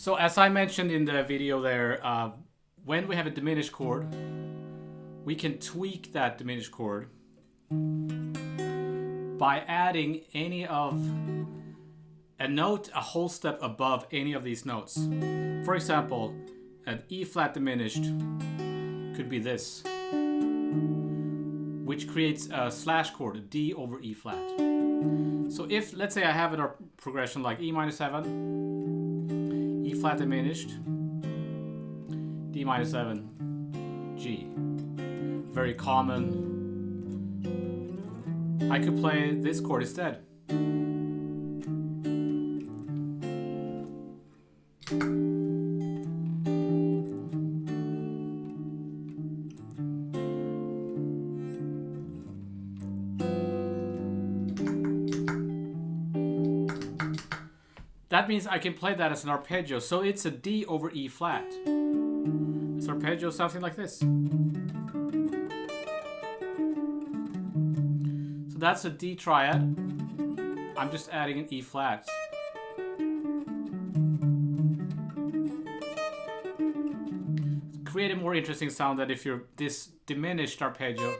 So as I mentioned in the video there, when we have a diminished chord, we can tweak that diminished chord by adding any of a note a whole step above any of these notes. For example, an E flat diminished could be this, which creates a slash chord, a D over E flat. So if, let's say I have a progression like E minor 7, E flat diminished, D minor 7, G. Very common. I could play this chord instead. That means I can play that as an arpeggio, so it's a D over E flat. It's arpeggio something like this. So that's a D triad. I'm just adding an E flat. Create a more interesting sound than if you're this diminished arpeggio.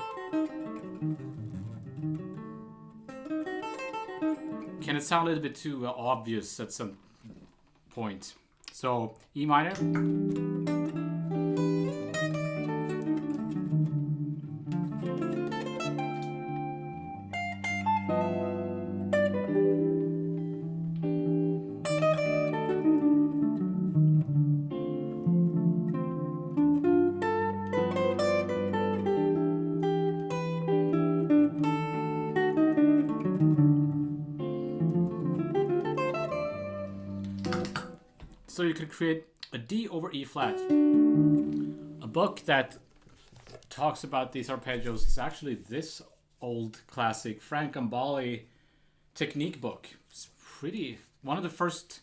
Can it sound a little bit too obvious at some point? So E minor. So you could create a D over E flat. A book that talks about these arpeggios is actually this old classic Frank Gambale technique book. It's pretty, one of the first,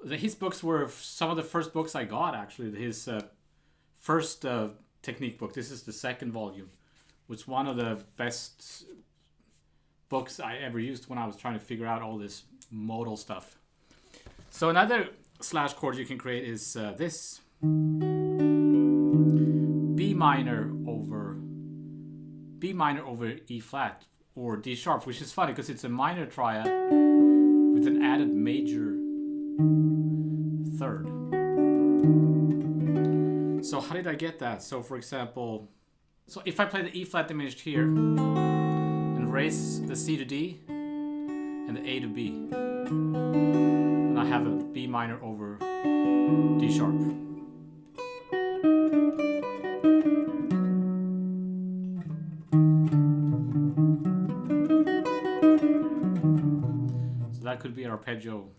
his books were some of the first books I got actually. His first technique book, this is the second volume, was one of the best books I ever used when I was trying to figure out all this modal stuff. So another slash chord you can create is this B minor over E flat or D sharp, which is funny because it's a minor triad with an added major third. So how did I get that? So for example, so if I play the E flat diminished here and raise the C to D and the A to B, and I have a B minor over D sharp. So that could be an arpeggio.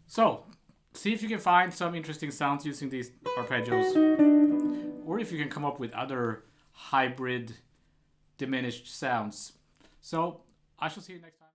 So, see if you can find some interesting sounds using these arpeggios, or if you can come up with other hybrid diminished sounds. So, I shall see you next time.